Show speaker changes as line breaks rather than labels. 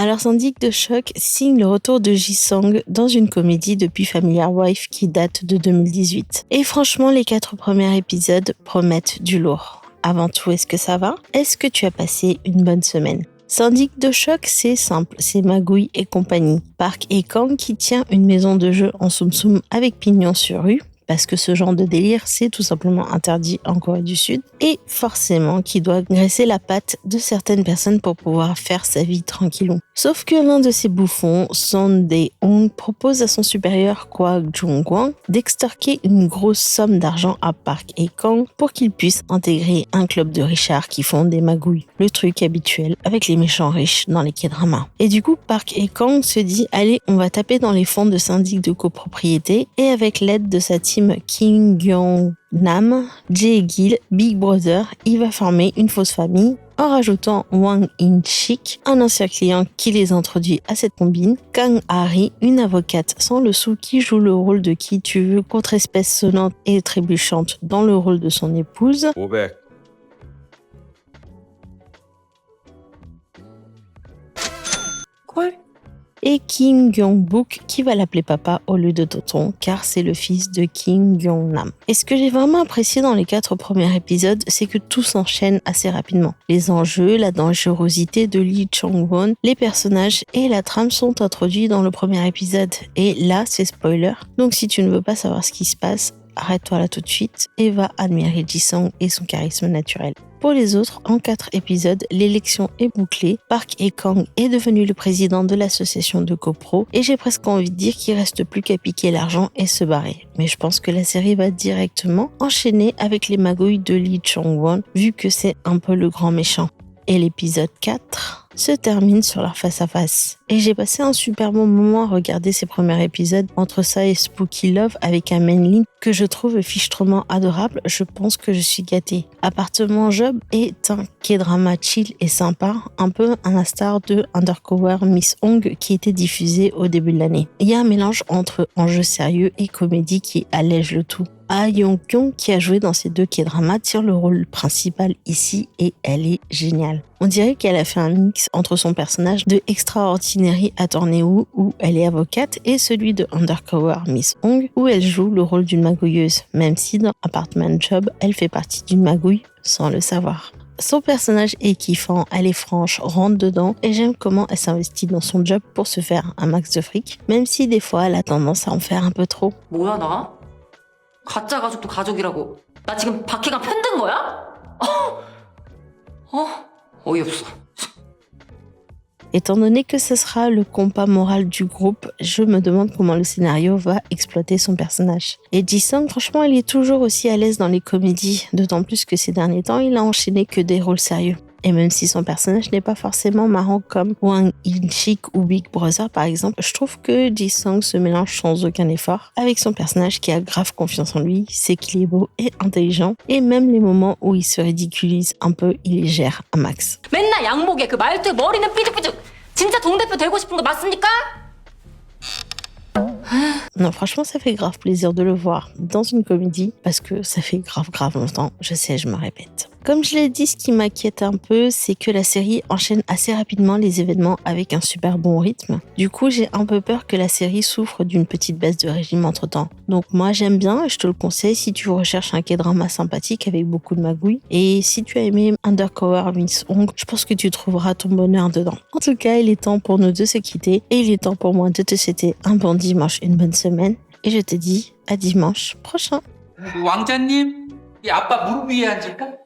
Alors Syndic de choc signe le retour de Ji-sung dans une comédie depuis Familiar Wife qui date de 2018. Et franchement, les 4 premiers épisodes promettent du lourd. Avant tout, est-ce que ça va? Est-ce que tu as passé une bonne semaine? Syndic de choc, c'est simple, c'est Magui et compagnie. Park et Kang qui tient une maison de jeu en Tsum Tsum avec pignon sur rue, parce que ce genre de délire, c'est tout simplement interdit en Corée du Sud, et forcément qui doit graisser la patte de certaines personnes pour pouvoir faire sa vie tranquillou. Sauf que l'un de ces bouffons, Son Dae-hong, propose à son supérieur Kwak Jung-kwang d'extorquer une grosse somme d'argent à Park et Kang pour qu'ils puissent intégrer un club de richards qui font des magouilles. Le truc habituel avec les méchants riches dans les K-dramas. Et du coup, Park et Kang se dit « Allez, on va taper dans les fonds de syndic de copropriété » et avec l'aide de sa team Kim Gyeong-nam, Jae-gil, Big Brother, il va former une fausse famille en rajoutant Wang In-sik, un ancien client qui les introduit à cette combine, Kang Hari, une avocate sans le sou qui joue le rôle de qui tu veux, contre-espèce sonnante et trébuchante dans le rôle de son épouse,
500.
Quoi?
et Kim Gyeong-book qui va l'appeler papa au lieu de tonton car c'est le fils de Kim Gyeong-nam. Et ce que j'ai vraiment apprécié dans les 4 premiers épisodes, c'est que tout s'enchaîne assez rapidement. Les enjeux, la dangerosité de Lee Chang-won, les personnages et la trame sont introduits dans le premier épisode. Et là, c'est spoiler. Donc si tu ne veux pas savoir ce qui se passe, arrête-toi là tout de suite et va admirer Ji-sung et son charisme naturel. Pour les autres, en 4 épisodes, l'élection est bouclée. Park et Kang est devenu le président de l'association de copro et j'ai presque envie de dire qu'il reste plus qu'à piquer l'argent et se barrer. Mais je pense que la série va directement enchaîner avec les magouilles de Lee Chang-won vu que c'est un peu le grand méchant. Et l'épisode 4 se termine sur leur face-à-face. Et j'ai passé un super bon moment à regarder ces premiers épisodes entre ça et Spooky Love avec un main lead que je trouve fichtrement adorable. Je pense que je suis gâtée. Appartement Job est un K-drama chill et sympa, un peu à l'instar de Undercover Miss Hong qui était diffusé au début de l'année. Il y a un mélange entre enjeux sérieux et comédie qui allège le tout. Ah Young-kyung, qui a joué dans ces 2 K-dramas, tire le rôle principal ici et elle est géniale. On dirait qu'elle a fait un mix entre son personnage de Extraordinary Attorney Woo, où elle est avocate, et celui de Undercover Miss Hong, où elle joue le rôle d'une magouilleuse, même si dans Apartment Job, elle fait partie d'une magouille sans le savoir. Son personnage est kiffant, elle est franche, rentre dedans et j'aime comment elle s'investit dans son job pour se faire un max de fric, même si des fois elle a tendance à en faire un peu trop.
뭐야 나? 가짜 가족도 가족이라고. 나 지금 박해가 편든 거야? 어이없어.
Étant donné que ce sera le compas moral du groupe, je me demande comment le scénario va exploiter son personnage. Et Ji-sung, franchement, il est toujours aussi à l'aise dans les comédies, d'autant plus que ces derniers temps, il a enchaîné que des rôles sérieux. Et même si son personnage n'est pas forcément marrant comme Wang In-sik ou Big Brother par exemple, je trouve que Ji-sung se mélange sans aucun effort avec son personnage qui a grave confiance en lui, c'est qu'il est beau et intelligent, et même les moments où il se ridiculise un peu, il les gère un max.
맨날 양복에 그 말투에 머리는 삐죽삐죽. 진짜 동대표 되고 싶은 거 맞습니까?
Non, franchement, ça fait grave plaisir de le voir dans une comédie parce que ça fait grave longtemps. Je sais, je me répète. Comme je l'ai dit, ce qui m'inquiète un peu, c'est que la série enchaîne assez rapidement les événements avec un super bon rythme. Du coup, j'ai un peu peur que la série souffre d'une petite baisse de régime entre-temps. Donc moi, j'aime bien et je te le conseille si tu recherches un K-drama sympathique avec beaucoup de magouilles. Et si tu as aimé Undercover Miss Hong, je pense que tu trouveras ton bonheur dedans. En tout cas, il est temps pour nous de se quitter et il est temps pour moi de te souhaiter un bon dimanche, une bonne semaine. Et je te dis à dimanche prochain.
왕자님, 이 아빠 무릎 위에 앉을까?